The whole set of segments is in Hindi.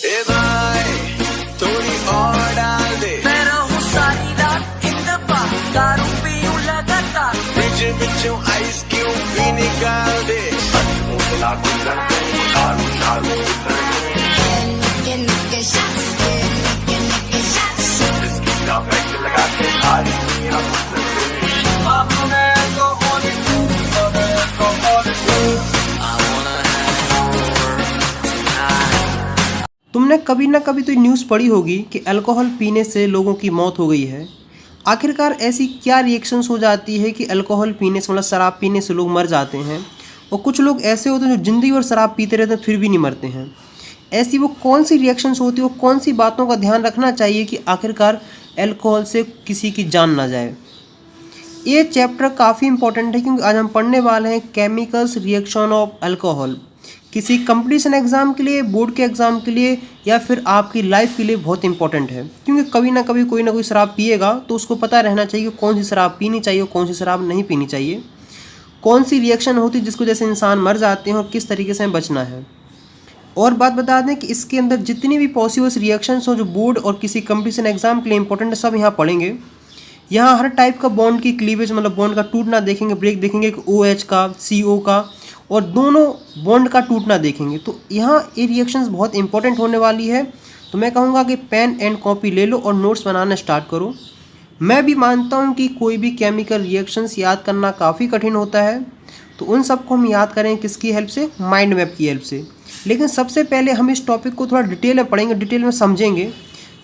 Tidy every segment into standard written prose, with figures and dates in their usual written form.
ए भाई थोड़ी और डाल दे, मैं रहूं सारी रात इन दबा, दारू पीऊं लगातार, बिचों आइस क्यूब भी निकाल दे। तुमने कभी ना कभी तो न्यूज़ पढ़ी होगी कि अल्कोहल पीने से लोगों की मौत हो गई है। आखिरकार ऐसी क्या रिएक्शंस हो जाती है कि अल्कोहल पीने से मतलब शराब पीने से लोग मर जाते हैं, और कुछ लोग ऐसे होते हैं जो ज़िंदगी भर शराब पीते रहते हैं फिर भी नहीं मरते हैं। ऐसी वो कौन सी रिएक्शंस होती है, वो कौन सी बातों का ध्यान रखना चाहिए कि आखिरकार अल्कोहल से किसी की जान ना जाए। ये चैप्टर काफ़ी इंपॉर्टेंट है क्योंकि आज हम पढ़ने वाले हैं केमिकल्स रिएक्शन ऑफ अल्कोहल। किसी कंपटीशन एग्ज़ाम के लिए, बोर्ड के एग्ज़ाम के लिए, या फिर आपकी लाइफ के लिए बहुत इंपॉर्टेंट है, क्योंकि कभी ना कभी कोई ना कोई शराब पिएगा तो उसको पता रहना चाहिए कि कौन सी शराब पीनी चाहिए और कौन सी शराब नहीं पीनी चाहिए, कौन सी रिएक्शन होती है जिसको जैसे इंसान मर जाते हैं और किस तरीके से बचना है। और बात बता दें कि इसके अंदर जितनी भी पॉसिबल रिएक्शंस हो जो बोर्ड और किसी कंपटीशन एग्जाम के लिए इंपॉर्टेंट है, सब यहाँ पढ़ेंगे। यहाँ हर टाइप का बॉन्ड की क्लीवेज मतलब बॉन्ड का टूटना देखेंगे, ब्रेक देखेंगे कि OH का, CO का, और दोनों बॉन्ड का टूटना देखेंगे। तो यहाँ ये रिएक्शंस बहुत इंपॉर्टेंट होने वाली है। तो मैं कहूँगा कि पेन एंड कॉपी ले लो और नोट्स बनाना स्टार्ट करो। मैं भी मानता हूँ कि कोई भी केमिकल रिएक्शंस याद करना काफ़ी कठिन होता है, तो उन सबको हम याद करें किसकी हेल्प से, माइंड मैप की हेल्प से। लेकिन सबसे पहले हम इस टॉपिक को थोड़ा डिटेल में पढ़ेंगे, डिटेल में समझेंगे,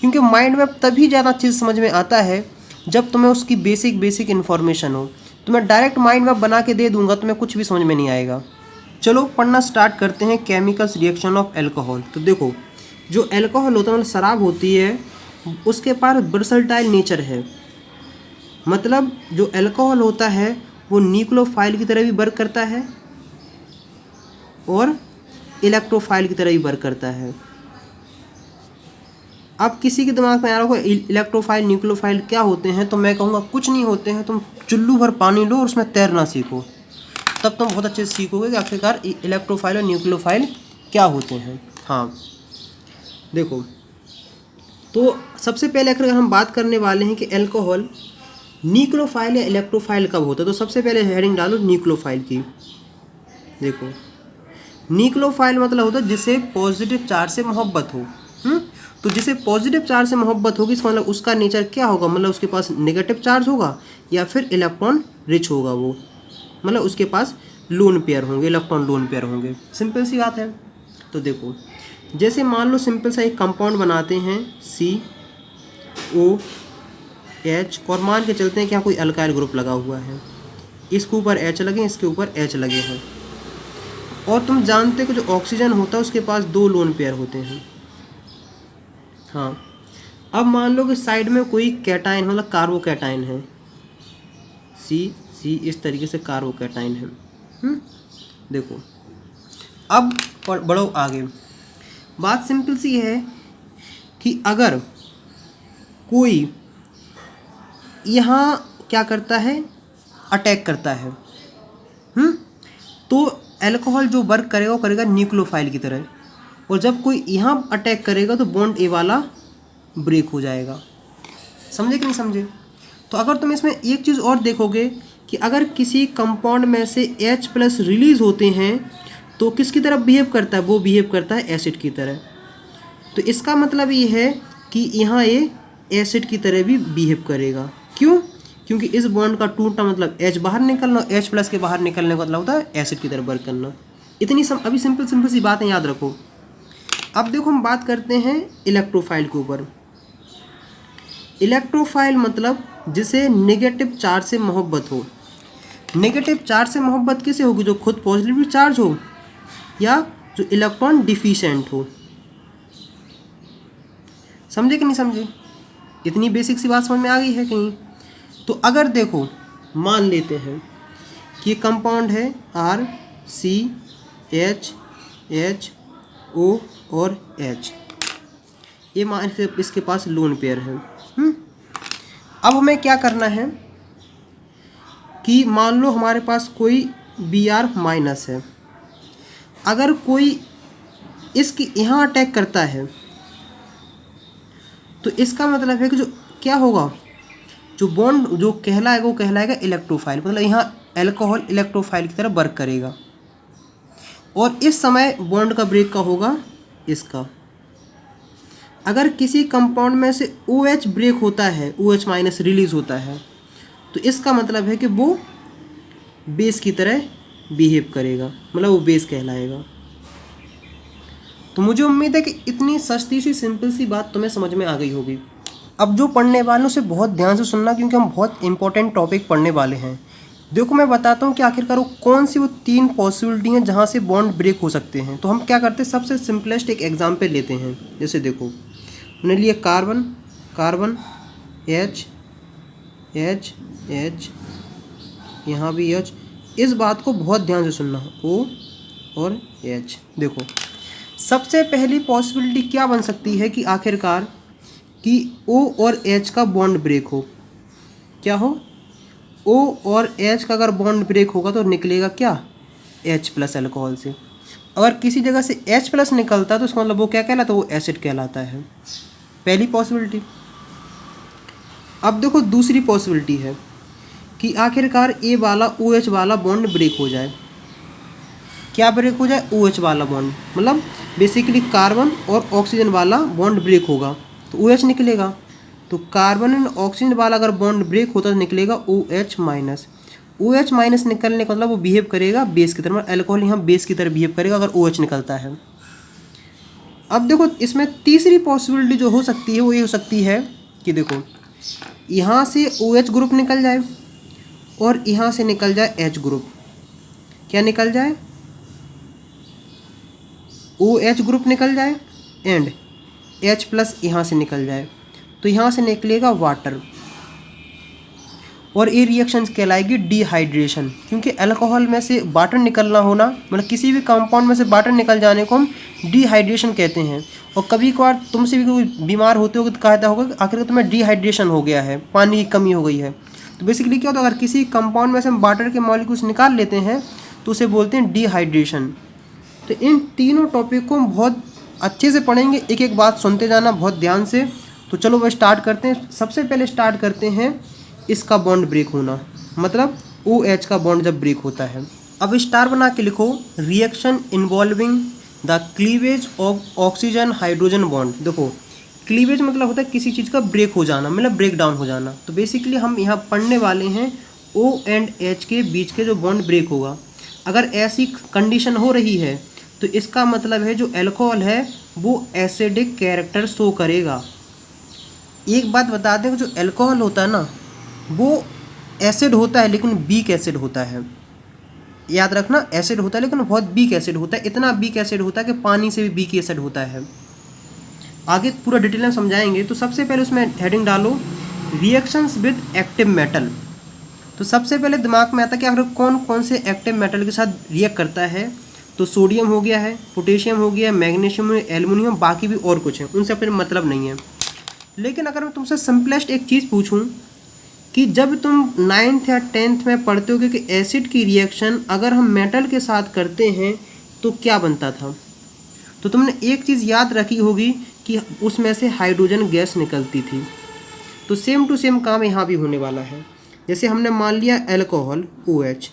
क्योंकि माइंड मैप तभी ज़्यादा चीज़ समझ में आता है जब तुम्हें उसकी बेसिक इन्फॉर्मेशन हो। तो मैं डायरेक्ट माइंड मैप बना के दे दूंगा, तुम्हें कुछ भी समझ में नहीं आएगा। चलो पढ़ना स्टार्ट करते हैं केमिकल्स रिएक्शन ऑफ अल्कोहल। तो देखो, जो अल्कोहल होता है मतलब शराब होती है, उसके पास वर्सटाइल नेचर है। मतलब जो अल्कोहल होता है वो न्यूक्लियोफाइल की तरह भी वर्क करता है और इलेक्ट्रोफाइल की तरह भी वर्क करता है। अब किसी के दिमाग में आ रहा होगा इलेक्ट्रोफाइल न्यूक्लियोफाइल क्या होते हैं, तो मैं कहूँगा कुछ नहीं होते हैं। तुम चुल्लू भर पानी लो और उसमें तैरना सीखो, तब तुम बहुत अच्छे से सीखोगे कि आखिरकार इलेक्ट्रोफाइल और न्यूक्लियोफाइल क्या होते हैं। हाँ देखो, तो सबसे पहले अगर हम बात करने वाले हैं कि अल्कोहल न्यूक्लियोफाइल या इलेक्ट्रोफाइल कब होता है, तो सबसे पहले हेडिंग डालो न्यूक्लियोफाइल की। देखो, न्यूक्लियोफाइल मतलब होता है जिसे पॉजिटिव चार्ज से मोहब्बत हो। तो जिसे पॉजिटिव चार्ज से मोहब्बत होगी, इसका मतलब उसका नेचर क्या होगा, मतलब उसके पास नेगेटिव चार्ज होगा या फिर इलेक्ट्रॉन रिच होगा, वो मतलब उसके पास लोन पेयर होंगे, इलेक्ट्रॉन लोन पेयर होंगे। सिंपल सी बात है। तो देखो, जैसे मान लो सिंपल सा एक कंपाउंड बनाते हैं COH, और मान के चलते हैं कि यहाँ कोई अल्काइल ग्रुप लगा हुआ है, इसके ऊपर H लगे, इसके ऊपर H लगे हैं, और तुम जानते हो कि जो ऑक्सीजन होता है उसके पास 2 लोन पेयर होते हैं। हाँ, अब मान लो कि साइड में कोई कैटाइन मतलब कार्बोकैटाइन है, C इस तरीके से कार्बोकैटाइन है। देखो, अब बढ़ो आगे। बात सिंपल सी है कि अगर कोई यहाँ क्या करता है, अटैक करता है, तो अल्कोहल जो वर्क करेगा वो करेगा न्यूक्लियोफाइल की तरह, और जब कोई यहाँ अटैक करेगा तो बॉन्ड A वाला ब्रेक हो जाएगा। समझे कि नहीं समझे? तो अगर तुम इसमें एक चीज़ और देखोगे कि अगर किसी कंपाउंड में से H+ रिलीज़ होते हैं तो किसकी तरफ बिहेव करता है, वो बिहेव करता है एसिड की तरह। तो इसका मतलब ये है कि यहाँ ये एसिड की तरह भी बिहेव करेगा। क्यों? क्योंकि इस बॉन्ड का टूटना मतलब H बाहर निकलना, H+ के बाहर निकलने का मतलब होता है एसिड की तरह वर्क करना। इतनी अभी सिंपल सी बातें याद रखो। अब देखो, हम बात करते हैं इलेक्ट्रोफाइल के ऊपर। इलेक्ट्रोफाइल मतलब जिसे नेगेटिव चार्ज से मोहब्बत हो। नेगेटिव चार्ज से मोहब्बत किसे होगी, जो खुद पॉजिटिव चार्ज हो या जो इलेक्ट्रॉन डिफिशिएंट हो। समझे कि नहीं समझे? इतनी बेसिक सी बात समझ में आ गई है कहीं? तो अगर देखो, मान लेते हैं कि कंपाउंड है RCHO और H, ये मान इसके पास लोन पेयर है। अब हमें क्या करना है कि मान लो हमारे पास कोई Br- है, अगर कोई इसकी यहाँ अटैक करता है तो इसका मतलब है कि जो क्या होगा, जो बॉन्ड जो कहलाएगा वो कहलाएगा इलेक्ट्रोफाइल, मतलब यहाँ अल्कोहल इलेक्ट्रोफाइल की तरह वर्क करेगा। और इस समय बॉन्ड का ब्रेक का होगा इसका। अगर किसी कंपाउंड में से OH ब्रेक होता है, OH माइनस रिलीज होता है, तो इसका मतलब है कि वो बेस की तरह बिहेव करेगा, मतलब वो बेस कहलाएगा। तो मुझे उम्मीद है कि इतनी सस्ती सी सिंपल सी बात तुम्हें समझ में आ गई होगी। अब जो पढ़ने वालों से बहुत ध्यान से सुनना, क्योंकि हम बहुत इंपॉर्टेंट टॉपिक पढ़ने वाले हैं। देखो मैं बताता हूँ कि आखिरकार वो कौन सी वो 3 पॉसिबिलिटी हैं जहाँ से बॉन्ड ब्रेक हो सकते हैं। तो हम क्या करते हैं, सबसे सिंपलेस्ट एक एग्जाम्पल लेते हैं। जैसे देखो हमने लिया carbon, carbon H H H, यहाँ भी H। इस बात को बहुत ध्यान से सुनना, O और H। देखो सबसे पहली पॉसिबिलिटी क्या बन सकती है कि आखिरकार कि O और H का बॉन्ड ब्रेक हो। क्या हो, O और H का अगर बॉन्ड ब्रेक होगा तो निकलेगा क्या, H प्लस अल्कोहल से। अगर किसी जगह से H प्लस निकलता है तो उसका मतलब वो क्या कहलाता है, वो एसिड कहलाता है। पहली पॉसिबिलिटी। अब देखो दूसरी पॉसिबिलिटी है कि आखिरकार A वाला OH वाला बॉन्ड ब्रेक हो जाए। क्या ब्रेक हो जाए, OH वाला बॉन्ड, मतलब बेसिकली कार्बन और ऑक्सीजन वाला बॉन्ड ब्रेक होगा तो OH निकलेगा। तो कार्बन एंड ऑक्सीजन वाला अगर बॉन्ड ब्रेक होता तो निकलेगा OH माइनस। OH माइनस निकलने का मतलब वो बिहेव करेगा बेस की तरह, मतलब अल्कोहल यहाँ बेस की तरह बिहेव करेगा अगर OH निकलता है। अब देखो इसमें तीसरी पॉसिबिलिटी जो हो सकती है वो ये हो सकती है कि देखो यहाँ से OH ग्रुप निकल जाए और यहाँ से निकल जाए H ग्रुप। क्या निकल जाए, OH ग्रुप निकल जाए एंड H प्लस यहाँ से निकल जाए, तो यहाँ से निकलेगा वाटर। और ये रिएक्शन कहलाएगी डिहाइड्रेशन, क्योंकि अल्कोहल में से वाटर निकलना होना, मतलब किसी भी कंपाउंड में से वाटर निकल जाने को हम डिहाइड्रेशन कहते हैं। और कभी कभार तुमसे भी कोई बीमार होते हो तो कहता होगा कि आखिर तुम्हें डिहाइड्रेशन हो गया है, पानी की कमी हो गई है। तो बेसिकली क्या होता है, अगर किसी कंपाउंड में से हम वाटर के मॉलिक्यूल्स निकाल लेते हैं तो उसे बोलते हैं डिहाइड्रेशन। तो इन तीनों टॉपिक को हम बहुत अच्छे से पढ़ेंगे, एक एक बात सुनते जाना बहुत ध्यान से। तो चलो वह स्टार्ट करते हैं। सबसे पहले स्टार्ट करते हैं इसका बॉन्ड ब्रेक होना, मतलब OH का बॉन्ड जब ब्रेक होता है। अब स्टार बना के लिखो, reaction involving the cleavage of oxygen hydrogen bond. देखो क्लीवेज मतलब होता है किसी चीज़ का ब्रेक हो जाना, मतलब ब्रेक डाउन हो जाना। तो बेसिकली हम यहाँ पढ़ने वाले हैं O एंड H के बीच के जो बॉन्ड ब्रेक होगा। अगर ऐसी कंडीशन हो रही है तो इसका मतलब है जो अल्कोहल है वो एसिडिक कैरेक्टर शो करेगा। एक बात बता दें, जो अल्कोहल होता है ना वो एसिड होता है लेकिन वीक एसिड होता है। याद रखना, एसिड होता है लेकिन बहुत वीक एसिड होता है। इतना वीक एसिड होता है कि पानी से भी वीक एसिड होता है। आगे पूरा डिटेल में समझाएंगे। तो सबसे पहले उसमें हेडिंग डालो रिएक्शंस विद एक्टिव मेटल। तो सबसे पहले दिमाग में आता है कि आखिर कौन कौन से एक्टिव मेटल के साथ रिएक्ट करता है। तो सोडियम हो गया है, पोटेशियम हो गया, मैग्नीशियम, एल्युमिनियम, बाकी भी और कुछ है, उनसे अपने मतलब नहीं है। लेकिन अगर मैं तुमसे सिंपलेस्ट एक चीज़ पूछूं कि जब तुम 9th या 10th में पढ़ते हो कि एसिड की रिएक्शन अगर हम मेटल के साथ करते हैं तो क्या बनता था, तो तुमने एक चीज़ याद रखी होगी कि उसमें से हाइड्रोजन गैस निकलती थी। तो सेम टू सेम काम यहाँ भी होने वाला है। जैसे हमने मान लिया अल्कोहल OH,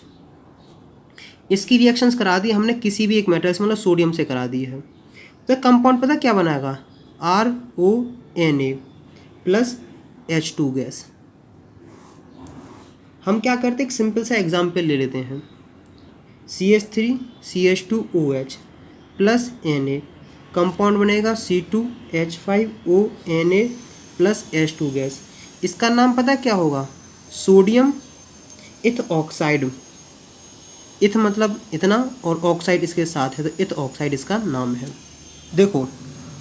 इसकी रिएक्शंस करा दी हमने किसी भी एक मेटल से, मतलब सोडियम से करा दी है। तो कंपाउंड पता क्या बनाएगा, RONA प्लस H2 गैस। हम क्या करते हैं, एक सिंपल सा एग्जाम्पल ले लेते हैं। CH3CH2OH प्लस Na, कंपाउंड बनेगा C2H5ONA प्लस H2 गैस। इसका नाम पता क्या होगा, सोडियम इथ ऑक्साइड। इथ मतलब इतना और ऑक्साइड इसके साथ है तो इथ ऑक्साइड इसका नाम है। देखो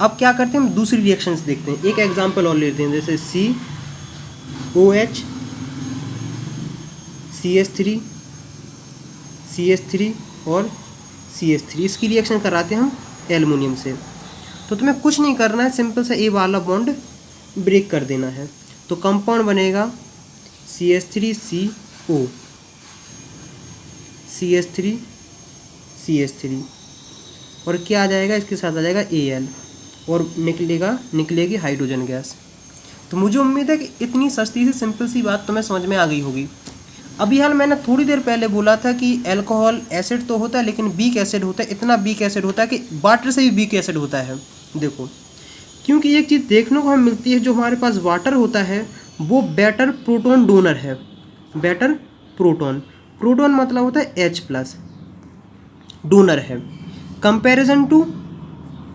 अब क्या करते हैं, हम दूसरी रिएक्शंस देखते हैं। एक एग्जांपल और लेते हैं, जैसे COH CH3 और CH3, इसकी रिएक्शन कराते हैं हम एल्युमिनियम से। तो तुम्हें कुछ नहीं करना है, सिंपल सा ए वाला बॉन्ड ब्रेक कर देना है। तो कंपाउंड बनेगा CH3CO CH3 और क्या आ जाएगा, इसके साथ आ जाएगा Al और निकलेगी हाइड्रोजन गैस। तो मुझे उम्मीद है कि इतनी सस्ती सी सिंपल सी बात तुम्हें समझ में आ गई होगी। अभी हाल मैंने थोड़ी देर पहले बोला था कि अल्कोहल एसिड तो होता है लेकिन वीक एसिड होता है, इतना वीक एसिड होता है कि वाटर से भी वीक एसिड होता है। देखो, क्योंकि एक चीज़ देखने को हमें मिलती है, जो हमारे पास वाटर होता है वो बेटर प्रोटॉन डोनर है। बेटर प्रोटॉन, प्रोटॉन मतलब होता है H+, डोनर है कंपैरिजन टू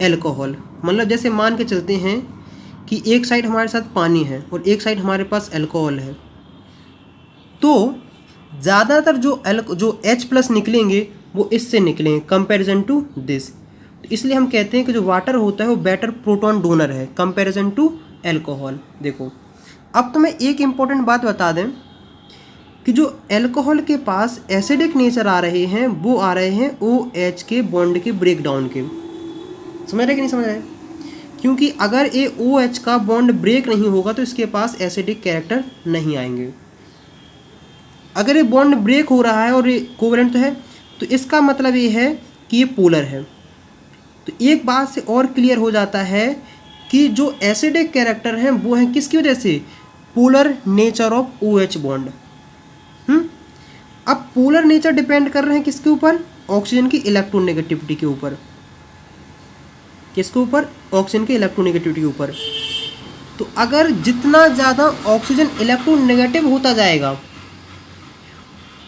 अल्कोहल। मतलब जैसे मान के चलते हैं कि एक साइड हमारे साथ पानी है और एक साइड हमारे पास अल्कोहल है, तो ज़्यादातर जो H+ निकलेंगे वो इससे निकलेंगे कंपैरिजन टू दिस। तो इसलिए हम कहते हैं कि जो वाटर होता है वो बेटर प्रोटॉन डोनर है कंपैरिजन टू अल्कोहल। देखो, अब तुम्हें एक इम्पॉर्टेंट बात बता दें कि जो अल्कोहल के पास एसिडिक नेचर आ रहे हैं वो आ रहे हैं OH के बॉन्ड के ब्रेकडाउन के। समझ रहे कि नहीं समझ रहे? क्योंकि अगर ये OH का बॉन्ड ब्रेक नहीं होगा तो इसके पास एसिडिक कैरेक्टर नहीं आएंगे। अगर ये बॉन्ड ब्रेक हो रहा है और ये कोवेलेंट तो है, तो इसका मतलब ये है कि ये पोलर है। तो एक बात से और क्लियर हो जाता है कि जो एसिडिक कैरेक्टर हैं वो हैं किसकी वजह से? Polar nature of OH bond. अब पोलर नेचर डिपेंड कर रहे हैं किसके ऊपर? ऑक्सीजन की इलेक्ट्रोनेगेटिविटी के ऊपर। किसके ऊपर? ऑक्सीजन की इलेक्ट्रोनेगेटिविटी के ऊपर। तो अगर जितना ज़्यादा ऑक्सीजन इलेक्ट्रोनेगेटिव होता जाएगा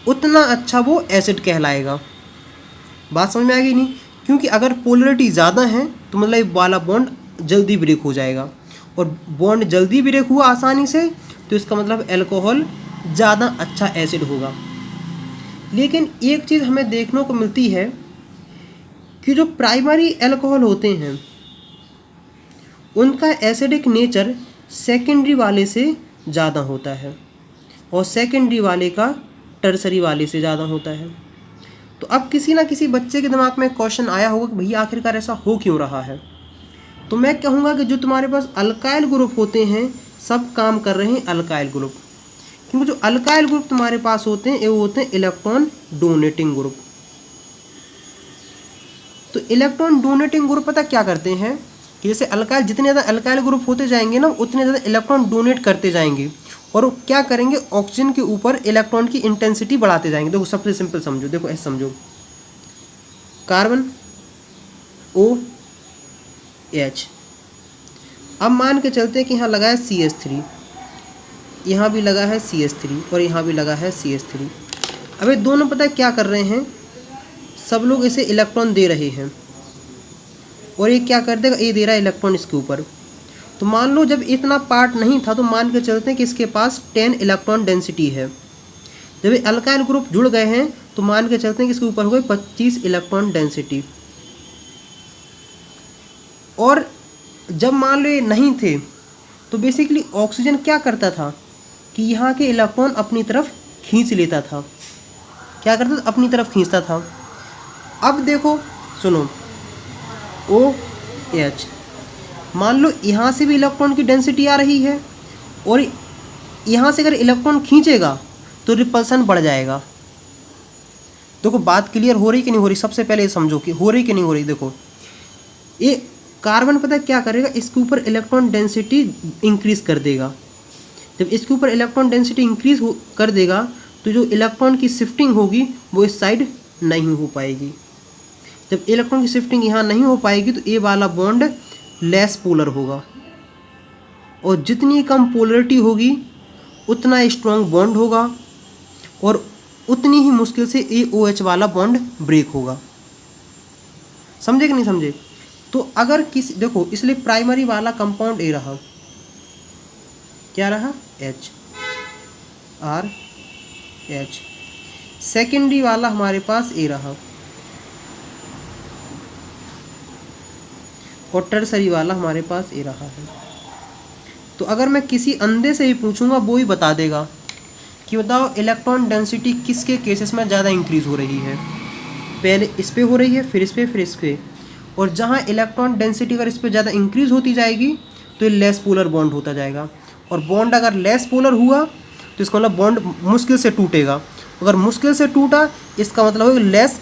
उतना अच्छा वो एसिड कहलाएगा। बात समझ में आ गई नहीं? क्योंकि अगर पोलरिटी ज़्यादा है तो मतलब ये वाला बॉन्ड जल्दी ब्रेक हो जाएगा, और बॉन्ड जल्दी ब्रेक हुआ आसानी से तो इसका मतलब अल्कोहल ज़्यादा अच्छा एसिड होगा। लेकिन एक चीज़ हमें देखने को मिलती है कि जो प्राइमरी अल्कोहल होते हैं उनका एसिडिक नेचर सेकेंडरी वाले से ज़्यादा होता है और सेकेंडरी वाले का टर्सरी वाले से ज़्यादा होता है। तो अब किसी ना किसी बच्चे के दिमाग में क्वेश्चन आया होगा कि भैया आखिरकार ऐसा हो क्यों रहा है? तो मैं कहूँगा कि जो तुम्हारे पास अल्काइल ग्रुप होते हैं सब काम कर रहे हैं अल्काइल ग्रुप, क्योंकि जो अल्काइल ग्रुप तुम्हारे पास होते हैं वो होते हैं इलेक्ट्रॉन डोनेटिंग ग्रुप। तो इलेक्ट्रॉन डोनेटिंग ग्रुप पता क्या करते हैं कि जैसे अल्काइल, जितने ज़्यादा अल्काइल ग्रुप होते जाएंगे ना उतने ज़्यादा इलेक्ट्रॉन डोनेट करते जाएंगे और वो क्या करेंगे? ऑक्सीजन के ऊपर इलेक्ट्रॉन की इंटेंसिटी बढ़ाते जाएंगे। देखो सबसे सिंपल समझो, देखो ऐसे समझो, कार्बन OH, अब मान के चलते हैं कि यहाँ लगा है CH3, यहाँ भी लगा है CH3 और यहाँ भी लगा है CH3। अब ये दोनों पता है क्या कर रहे हैं? सब लोग इसे इलेक्ट्रॉन दे रहे हैं और ये क्या कर देगा? ये दे रहा है इलेक्ट्रॉन इसके ऊपर। तो मान लो जब इतना पार्ट नहीं था तो मान के चलते हैं कि इसके पास 10 इलेक्ट्रॉन डेंसिटी है। जब ये अल्काइल ग्रुप जुड़ गए हैं तो मान के चलते हैं कि इसके ऊपर हो गई 25 इलेक्ट्रॉन डेंसिटी। और जब मान लो ये नहीं थे तो बेसिकली ऑक्सीजन क्या करता था कि यहाँ के इलेक्ट्रॉन अपनी तरफ खींच लेता था। क्या करता था? अपनी तरफ खींचता था। अब देखो सुनो, OH, मान लो यहाँ से भी इलेक्ट्रॉन की डेंसिटी आ रही है और यहाँ से अगर इलेक्ट्रॉन खींचेगा तो रिपल्सन बढ़ जाएगा। देखो बात क्लियर हो रही कि नहीं हो रही? सबसे पहले ये समझो कि हो रही कि नहीं हो रही। देखो ये कार्बन पता है क्या करेगा? इसके ऊपर इलेक्ट्रॉन डेंसिटी इंक्रीज कर देगा। जब इसके ऊपर इलेक्ट्रॉन डेंसिटी इंक्रीज कर देगा तो जो इलेक्ट्रॉन की शिफ्टिंग होगी वो इस साइड नहीं हो पाएगी। जब इलेक्ट्रॉन की शिफ्टिंग यहाँ नहीं हो पाएगी तो ये वाला बॉन्ड लेस पोलर होगा और जितनी कम पोलरिटी होगी उतना स्ट्रॉन्ग बॉन्ड होगा और उतनी ही मुश्किल से ये OH वाला बॉन्ड ब्रेक होगा। समझे कि नहीं समझे? तो अगर किसी, देखो इसलिए प्राइमरी वाला कंपाउंड ए रहा, क्या रहा? HRH। सेकेंडरी वाला हमारे पास ए रहा और टर्सरी वाला हमारे पास ए रहा है। तो अगर मैं किसी अंधे से भी पूछूंगा वो ही बता देगा कि बताओ इलेक्ट्रॉन डेंसिटी किसके केसेस में ज़्यादा इंक्रीज़ हो रही है? पहले इस पे हो रही है, फिर इस पे, फिर इस पे। और जहाँ इलेक्ट्रॉन डेंसिटी अगर इस पे ज़्यादा इंक्रीज़ होती जाएगी तो ये लेस पोलर बॉन्ड होता जाएगा, और बॉन्ड अगर लेस पोलर हुआ तो इसका मतलब बॉन्ड मुश्किल से टूटेगा। अगर मुश्किल से टूटा इसका मतलब है लेस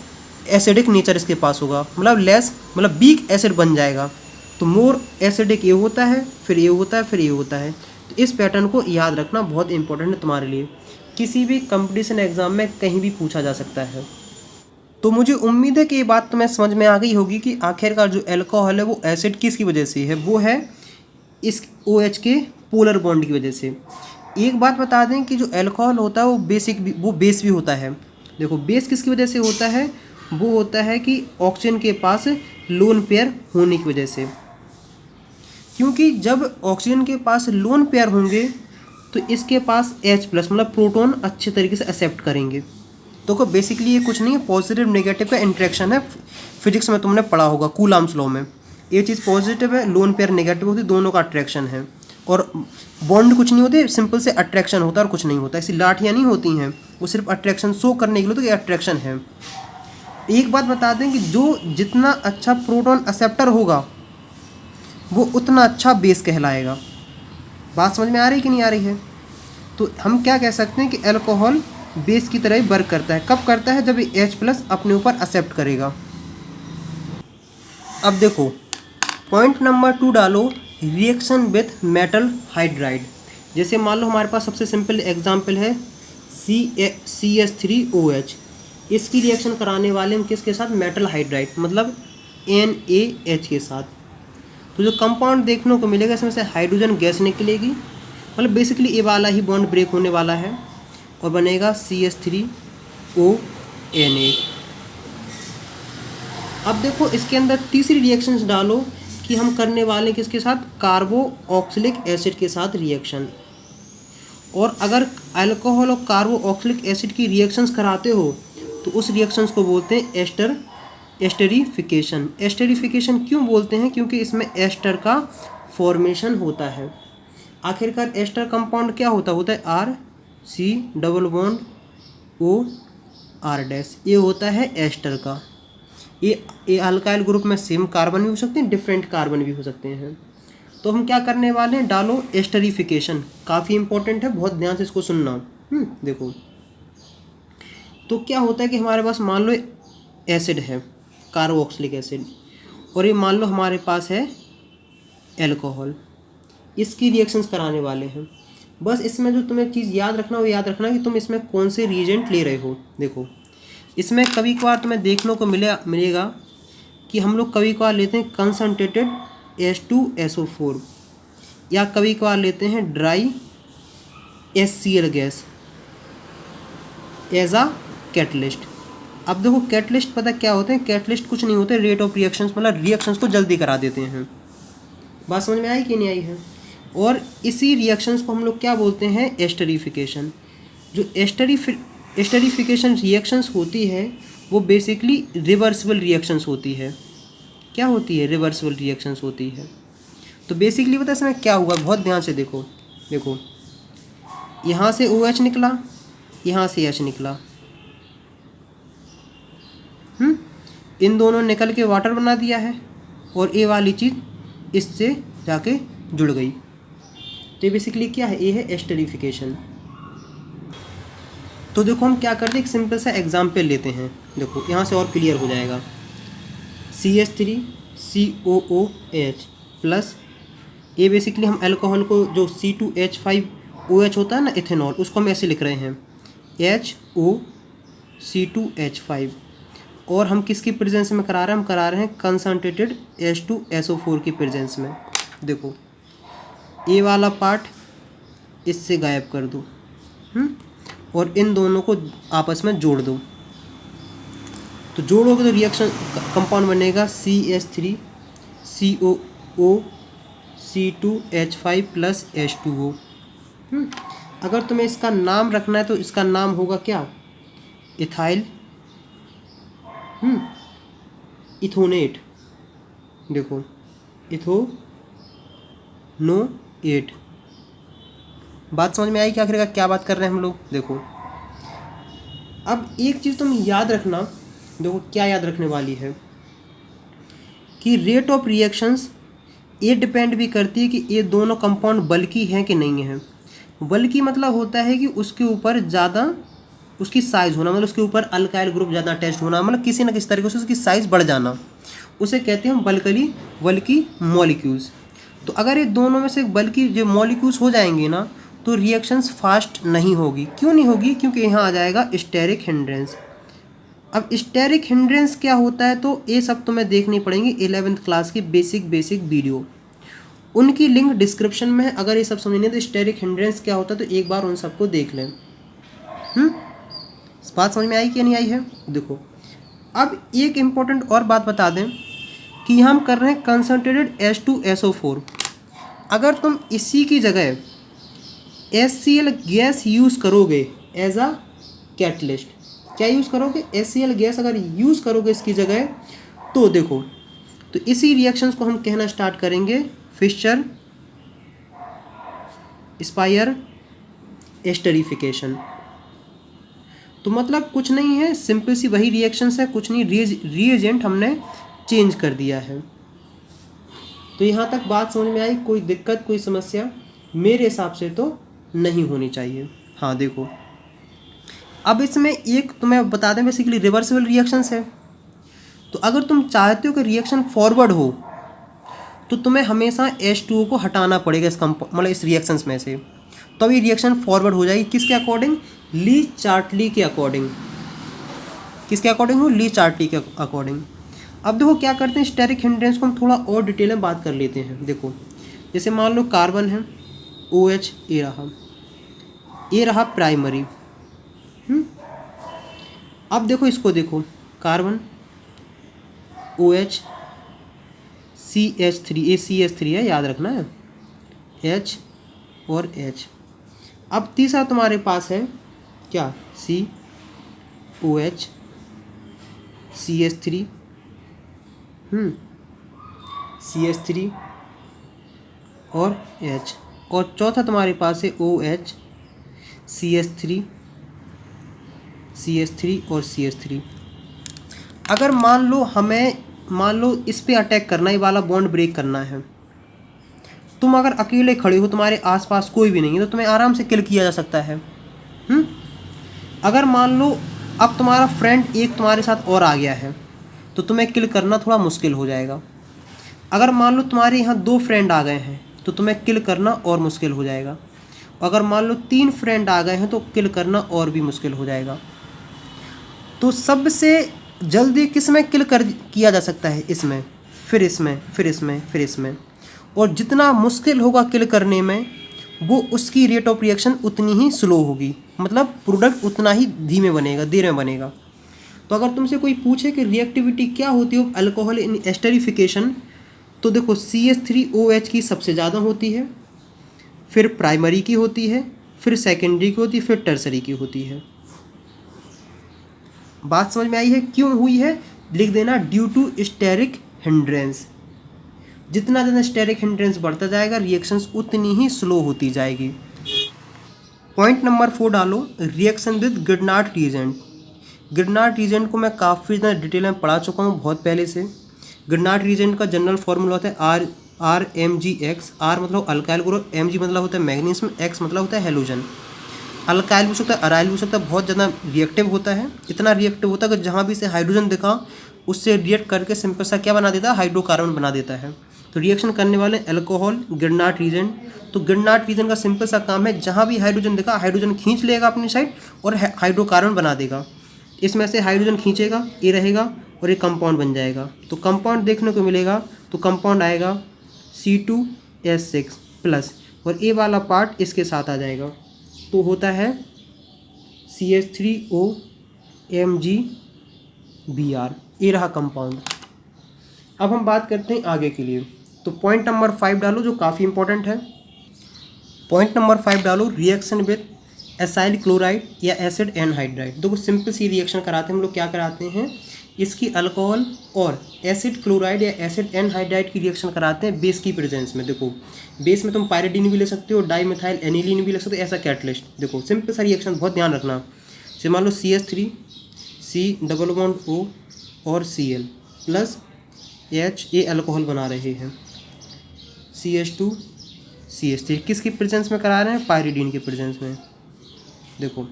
एसिडिक नेचर इसके पास होगा, मतलब लेस, मतलब वीक एसिड बन जाएगा। तो मोर एसिडिक ये होता है, फिर ये होता है, फिर ये होता है। तो इस पैटर्न को याद रखना बहुत इंपॉर्टेंट है तुम्हारे लिए, किसी भी कंपटीशन एग्ज़ाम में कहीं भी पूछा जा सकता है। तो मुझे उम्मीद है कि ये बात तुम्हें समझ में आ गई होगी कि आखिरकार जो अल्कोहल है वो एसिड किसकी वजह से है, वो है इस OH के पोलर बॉन्ड की वजह से। एक बात बता दें कि जो अल्कोहल होता है वो बेस भी होता है। देखो बेस किसकी वजह से होता है, वो होता है कि ऑक्सीजन के पास लोन पेयर होने की वजह से, क्योंकि जब ऑक्सीजन के पास लोन पेयर होंगे तो इसके पास H+ मतलब प्रोटॉन अच्छे तरीके से एक्सेप्ट करेंगे। तो बेसिकली ये कुछ नहीं है, पॉजिटिव नेगेटिव का इंट्रैक्शन है। फिजिक्स में तुमने पढ़ा होगा कूलम्ब्स लॉ में, ये चीज़ पॉजिटिव है, लोन पेयर नेगेटिव होती है, दोनों का अट्रैक्शन है। और बॉन्ड कुछ नहीं होते, सिंपल से अट्रैक्शन होता है और कुछ नहीं होता। ऐसी लाठियाँ नहीं होती हैं, वो सिर्फ अट्रैक्शन शो करने के लिए तो ये अट्रैक्शन है। एक बात बता दें कि जो जितना अच्छा प्रोटॉन एक्सेप्टर होगा वो उतना अच्छा बेस कहलाएगा। बात समझ में आ रही कि नहीं आ रही है? तो हम क्या कह सकते हैं कि अल्कोहल बेस की तरह ही वर्क करता है। कब करता है? जब ये H+ अपने ऊपर एक्सेप्ट करेगा। अब देखो पॉइंट नंबर 2 डालो, रिएक्शन विथ मेटल हाइड्राइड। जैसे मान लो हमारे पास सबसे सिंपल एग्जांपल है CH3OH। इसकी रिएक्शन कराने वाले हम किसके साथ? मेटल हाइड्राइड मतलब NaH के साथ। तो जो कंपाउंड देखने को मिलेगा इसमें से हाइड्रोजन गैस निकलेगी, मतलब बेसिकली ये वाला ही बॉन्ड ब्रेक होने वाला है और बनेगा CH3ONA। अब देखो इसके अंदर तीसरी रिएक्शंस डालो कि हम करने वाले किसके साथ? कार्बोक्सिलिक एसिड के साथ रिएक्शन। और अगर अल्कोहल और कार्बोक्सिलिक एसिड की रिएक्शंस कराते हो तो उस रिएक्शंस को बोलते हैं एस्टरीफिकेशन। एस्टरीफिकेशन क्यों बोलते हैं? क्योंकि इसमें एस्टर का फॉर्मेशन होता है। आखिरकार एस्टर कंपाउंड क्या होता है COOR', ये होता है एस्टर का। ये अल्काइल ग्रुप में सेम कार्बन भी हो सकते हैं, डिफरेंट कार्बन भी हो सकते हैं। तो हम क्या करने वाले हैं? डालो एस्टरीफिकेशन, काफ़ी इंपॉर्टेंट है, बहुत ध्यान से इसको सुनना। देखो तो क्या होता है कि हमारे पास मान लो एसिड है कार्बोक्सिलिक एसिड, और ये मान लो हमारे पास है अल्कोहल। इसकी रिएक्शंस कराने वाले हैं। बस इसमें जो तुम्हें चीज़ याद रखना वो याद रखना कि तुम इसमें कौन से रिएजेंट ले रहे हो। देखो इसमें कभी कभार तुम्हें देखने को मिलेगा कि हम लोग कभी कभार लेते हैं कंसनट्रेटेड H2SO4 या कभी कभार लेते हैं ड्राई HCl गैस एज आ कैटलिस्ट। अब देखो कैटलिस्ट पता क्या होते हैं? कैटलिस्ट कुछ नहीं होते, रेट ऑफ रिएक्शंस मतलब रिएक्शंस को जल्दी करा देते हैं। बात समझ में आई कि नहीं आई है? और इसी रिएक्शंस को हम लोग क्या बोलते हैं? एस्टरीफिकेशन। जो एस्टरीफिकेशन रिएक्शंस होती है वो बेसिकली रिवर्सिबल रिएक्शंस होती है। क्या होती है? रिवर्सिबल रिएक्शंस होती है। तो बेसिकली पता है इसमें क्या हुआ? बहुत ध्यान से देखो यहाँ से OH निकला, यहाँ से H निकला, इन दोनों निकल के वाटर बना दिया है और ये वाली चीज़ इससे जाके जुड़ गई। तो ये बेसिकली क्या है? ये है एस्टरीफिकेशन। तो देखो हम क्या करते हैं, एक सिंपल सा एग्जाम्पल लेते हैं। देखो यहाँ से और क्लियर हो जाएगा। CH3COOH प्लस ये बेसिकली हम अल्कोहल को जो C2H5OH होता है ना इथेनॉल, उसको हम ऐसे लिख रहे हैं HOC2H5। और हम किसकी प्रेजेंस में करा रहे हैं? हम करा रहे हैं कंसनट्रेटेड H2SO4 की प्रेजेंस में। देखो ये वाला पार्ट इससे गायब कर दो और इन दोनों को आपस में जोड़ दो। तो जोड़ोगे तो रिएक्शन कंपाउंड बनेगा CH3COOC2H5 प्लस H2O। अगर तुम्हें इसका नाम रखना है तो इसका नाम होगा क्या? इथाइल इथोनेट। देखो इथोनोएट। बात समझ में आई कि आखिरकार क्या बात कर रहे हैं हम लोग? देखो अब एक चीज़ तुम याद रखना। देखो क्या याद रखने वाली है कि रेट ऑफ रिएक्शंस ये डिपेंड भी करती है कि ये दोनों कंपाउंड बल्की हैं कि नहीं हैं। बल्की मतलब होता है कि उसके ऊपर ज़्यादा उसकी साइज़ होना, मतलब उसके ऊपर अल्काइल ग्रुप ज़्यादा अटैच होना, मतलब किसी न किसी तरीके से उसकी साइज़ बढ़ जाना, उसे कहते हैं बल्की मॉलिक्यूल्स। तो अगर ये दोनों में से बल्कि जो मॉलिक्यूल्स हो जाएंगे ना तो रिएक्शंस फास्ट नहीं होगी। क्यों नहीं होगी? क्योंकि यहाँ आ जाएगा स्टेरिक हिंड्रेंस। अब स्टेरिक हिंड्रेंस क्या होता है तो ये सब तुम्हें देखनी पड़ेंगी 11th क्लास की बेसिक वीडियो, उनकी लिंक डिस्क्रिप्शन में है। अगर ये सब समझनी है तो स्टेरिक हिंड्रेंस क्या होता है तो एक बार उन सबको देख लें। बात समझ में आई कि नहीं आई है? देखो अब एक इम्पोर्टेंट और बात बता दें कि हम कर रहे हैं कंसंट्रेटेड H2SO4। अगर तुम इसी की जगह HCl गैस यूज़ करोगे एज अ कैटलिस्ट, क्या यूज़ करोगे? HCl गैस अगर यूज़ करोगे इसकी जगह तो देखो, तो इसी रिएक्शंस को हम कहना स्टार्ट करेंगे फिशर स्पायर एस्टरिफिकेशन। तो मतलब कुछ नहीं है, सिंपल सी वही रिएक्शंस है, कुछ नहीं, रिएजेंट हमने चेंज कर दिया है। तो यहाँ तक बात समझ में आई? कोई दिक्कत, कोई समस्या मेरे हिसाब से तो नहीं होनी चाहिए। हाँ देखो, अब इसमें एक तुम्हें बता दें, बेसिकली रिवर्सिबल रिएक्शंस है। तो अगर तुम चाहते हो कि रिएक्शन फॉरवर्ड हो तो तुम्हें हमेशा H2O को हटाना पड़ेगा इस मतलब इस रिएक्शंस में से, तब ये रिएक्शन फॉरवर्ड हो जाएगी। किसके अकॉर्डिंग? ली चार्टली के अकॉर्डिंग। किसके अकॉर्डिंग हो? ली चार्टली के अकॉर्डिंग। अब देखो क्या करते हैं, स्टेरिक हिंड्रेंस को हम थोड़ा और डिटेल में बात कर लेते हैं। देखो जैसे मान लो कार्बन है, OH ये रहा प्राइमरी। अब देखो इसको देखो, कार्बन OH CH3, ये CH3 है, याद रखना है, H और H। अब तीसरा तुम्हारे पास है क्या? COH CH3 CH3 और H, और चौथा तुम्हारे पास है OH CH3 और CH3। अगर मान लो इस पे अटैक करना, ये वाला बॉन्ड ब्रेक करना है, तुम अगर अकेले खड़े हो, तुम्हारे आसपास कोई भी नहीं है, तो तुम्हें आराम से किल किया जा सकता है। अगर मान लो अब तुम्हारा फ्रेंड एक तुम्हारे साथ और आ गया है तो तुम्हें किल करना थोड़ा मुश्किल हो जाएगा। अगर मान लो तुम्हारे यहाँ 2 फ्रेंड आ गए हैं तो तुम्हें किल करना और मुश्किल हो जाएगा। अगर मान लो 3 फ्रेंड आ गए हैं तो किल करना और भी मुश्किल हो जाएगा। तो सबसे जल्दी किस में किल किया जा सकता है? इसमें, फिर इसमें, फिर इसमें, फिर इसमें। और जितना मुश्किल होगा किल करने में, वो उसकी रेट ऑफ रिएक्शन उतनी ही स्लो होगी, मतलब प्रोडक्ट उतना ही धीमे बनेगा, देर में बनेगा। तो अगर तुमसे कोई पूछे कि रिएक्टिविटी क्या होती है अल्कोहल इन एस्टरिफिकेशन, तो देखो CH3OH की सबसे ज़्यादा होती है, फिर प्राइमरी की होती है, फिर सेकेंडरी की होती है, फिर टर्सरी की होती है। बात समझ में आई है? क्यों हुई है लिख देना, ड्यू टू स्टेरिक हिंड्रेंस। जितना ज़्यादा स्टेरिक हिंड्रेंस बढ़ता जाएगा रिएक्शंस उतनी ही स्लो होती जाएगी। पॉइंट नंबर 4 डालो, रिएक्शन विद गिरनाट रीजेंट। गिरनाट रीजेंट को मैं काफ़ी ज़्यादा डिटेल में पढ़ा चुका हूँ बहुत पहले से। गिरनाट रीजेंट का जनरल फॉर्मूला होता है RMgX। R मतलब अल्काइल ग्रुप, Mg मतलब होता है मैग्नीशियम, X मतलब होता है हेलोजन। अल्काइल भी हो सकता है, अराइल भी हो सकता है, बहुत ज़्यादा रिएक्टिव होता है। इतना रिएक्टिव होता है कि जहाँ भी से हाइड्रोजन दिखा उससे रिएक्ट करके सिंपल सा क्या बना देता है? हाइड्रोकार्बन बना देता है। तो रिएक्शन करने वाले अल्कोहल गिरनाट रीजेंट। तो गिरनाट रीजेंट का सिंपल सा काम है, जहाँ भी हाइड्रोजन दिखा हाइड्रोजन खींच लेगा अपनी साइड और हाइड्रोकार्बन बना देगा। इसमें से हाइड्रोजन खींचेगा, ये रहेगा और ये कंपाउंड बन जाएगा। तो कंपाउंड देखने को मिलेगा, तो कंपाउंड आएगा C2H6 प्लस, और ये वाला पार्ट इसके साथ आ जाएगा, तो होता है CH3OMgBr। ये रहा कंपाउंड। अब हम बात करते हैं आगे के लिए। तो पॉइंट नंबर 5 डालो जो काफ़ी इंपॉर्टेंट है। पॉइंट नंबर 5 डालो, रिएक्शन विद एसाइल क्लोराइड या एसिड एनहाइड्राइड। देखो सिंपल सी रिएक्शन कराते हैं हम लोग। क्या कराते हैं? इसकी अल्कोहल और एसिड क्लोराइड या एसिड एनहाइड्राइड की रिएक्शन कराते हैं बेस की प्रेजेंस में। देखो बेस में तुम पायरिडीन भी ले सकते हो, डाईमिथाइल एनिलीन भी ले सकते हो, ऐसा कैटलिस्ट। देखो सिंपल सा रिएक्शन, बहुत ध्यान रखना। जैसे मान लो CH3 C+O और Cl प्लस H, ये अल्कोहल बना रहे हैं। CH2 CH3 किसकी प्रेजेंस में करा रहे हैं? पायरिडीन की प्रेजेंस में। देखो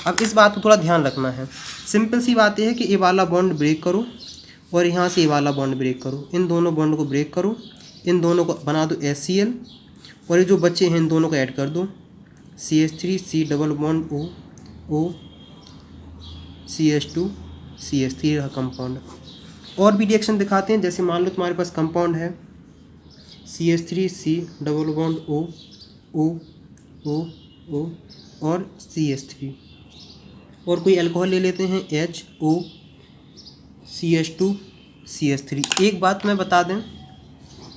अब इस बात को थोड़ा ध्यान रखना है। सिंपल सी बात यह है कि ये वाला बॉन्ड ब्रेक करो और यहाँ से ये वाला बॉन्ड ब्रेक करो, इन दोनों बॉन्ड को ब्रेक करो, इन दोनों को बना दो HCl और ये जो बच्चे हैं इन दोनों को ऐड कर दो CH3 C double bond O CH2 CH3 रहा कंपाउंड। और भी रिएक्शन दिखाते हैं, जैसे मान लो तुम्हारे पास कंपाउंड है CH3 C double bond O और CH3। और कोई अल्कोहल ले लेते हैं HO CH2 CH3। एक बात मैं बता दें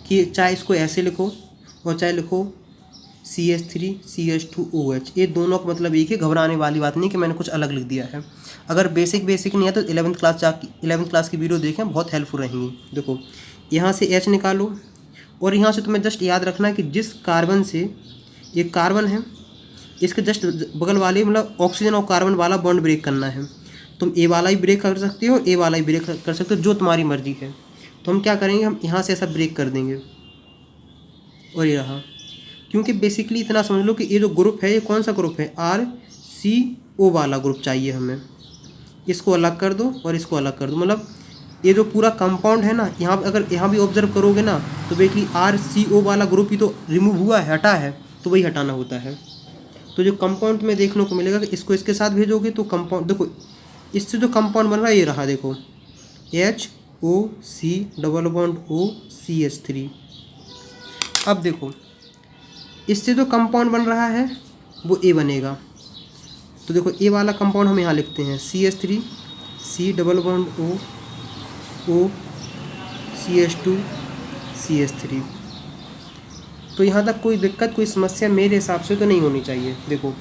कि चाहे इसको ऐसे लिखो और चाहे लिखो CH3 CH2OH, ये दोनों का मतलब एक है, घबराने वाली बात नहीं कि मैंने कुछ अलग लिख दिया है। अगर बेसिक नहीं है तो 11th क्लास की वीडियो देखें, बहुत हेल्पफुल रहेंगी। देखो यहाँ से H निकालो और यहाँ से तुम्हें जस्ट याद रखना है कि जिस कार्बन से ये कार्बन है इसके जस्ट बगल वाले मतलब ऑक्सीजन और कार्बन वाला बॉन्ड ब्रेक करना है। तुम ए वाला ही ब्रेक कर सकते हो, ए वाला ही ब्रेक कर सकते हो, जो तुम्हारी मर्जी है। तो हम क्या करेंगे, हम यहाँ से ऐसा ब्रेक कर देंगे और ये रहा। क्योंकि बेसिकली इतना समझ लो कि ये जो ग्रुप है ये कौन सा ग्रुप है, RCO वाला ग्रुप चाहिए हमें। इसको अलग कर दो और इसको अलग कर दो, मतलब ये जो पूरा कंपाउंड है ना, यहाँ अगर यहाँ भी ऑब्जर्व करोगे ना तो बेसिकली RCO वाला ग्रुप ही तो रिमूव हुआ है, हटा है, तो वही हटाना होता है। तो जो कंपाउंड में देखने को मिलेगा कि इसको इसके साथ भेजोगे तो कंपाउंड, देखो इससे जो कंपाउंड बन रहा है ये रहा, देखो HOC double bond O CH3। अब देखो इससे जो कंपाउंड बन रहा है वो A बनेगा। तो देखो A वाला कंपाउंड हम यहाँ लिखते हैं CH3 C double bond O CH2 CH3। तो यहाँ तक कोई दिक्कत, कोई समस्या मेरे हिसाब से तो नहीं होनी चाहिए। देखो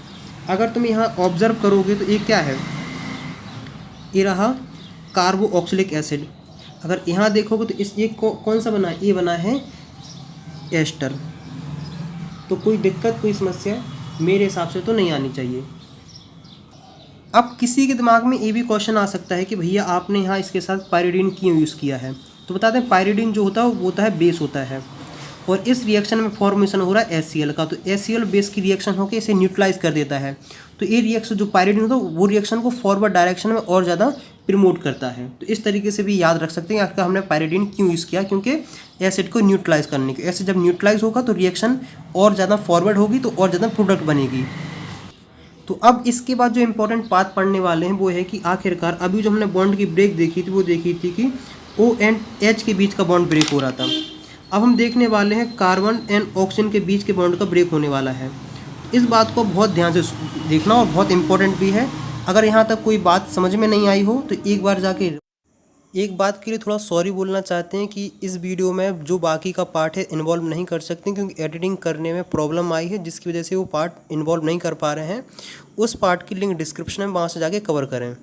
अगर तुम यहाँ ऑब्जर्व करोगे तो ये क्या है, ये रहा कार्बोक्सिलिक एसिड। अगर यहाँ देखोगे तो इस ये कौन सा बना है, ये बना है एस्टर। तो कोई दिक्कत, कोई समस्या मेरे हिसाब से तो नहीं आनी चाहिए। अब किसी के दिमाग में ये भी क्वेश्चन आ सकता है कि भैया आपने यहाँ इसके साथ पायरिडीन क्यों यूज़ किया है। तो बता दें पायरिडीन जो होता है वो होता है बेस होता है और इस रिएक्शन में फॉर्मेशन हो रहा है HCl का। तो HCl बेस की रिएक्शन होकर इसे न्यूट्रलाइज कर देता है। तो ये रिएक्शन जो पायरिडीन होता है वो रिएक्शन को फॉरवर्ड डायरेक्शन में और ज़्यादा प्रमोट करता है। तो इस तरीके से भी याद रख सकते हैं कि हमने पायरिडीन क्यों यूज़ किया, क्योंकि एसिड को न्यूट्रलाइज करने के। एसिड जब न्यूट्रलाइज होगा तो रिएक्शन और ज़्यादा फॉरवर्ड होगी तो और ज़्यादा प्रोडक्ट बनेगी। तो अब इसके बाद जो इंपॉर्टेंट बात पढ़ने वाले हैं वो है कि आखिरकार अभी जो हमने बॉन्ड की ब्रेक देखी थी वो देखी थी कि O एंड H के बीच का बॉन्ड ब्रेक हो रहा था। अब हम देखने वाले हैं कार्बन एंड ऑक्सीजन के बीच के बॉन्ड का ब्रेक होने वाला है। इस बात को बहुत ध्यान से देखना और बहुत इंपॉर्टेंट भी है। अगर यहाँ तक कोई बात समझ में नहीं आई हो तो एक बार जाके एक बात के लिए थोड़ा सॉरी बोलना चाहते हैं कि इस वीडियो में जो बाकी का पार्ट है इन्वॉल्व नहीं कर सकते, क्योंकि एडिटिंग करने में प्रॉब्लम आई है जिसकी वजह से वो पार्ट इन्वॉल्व नहीं कर पा रहे हैं। उस पार्ट की लिंक डिस्क्रिप्शन में वहाँ से जाके कवर करें।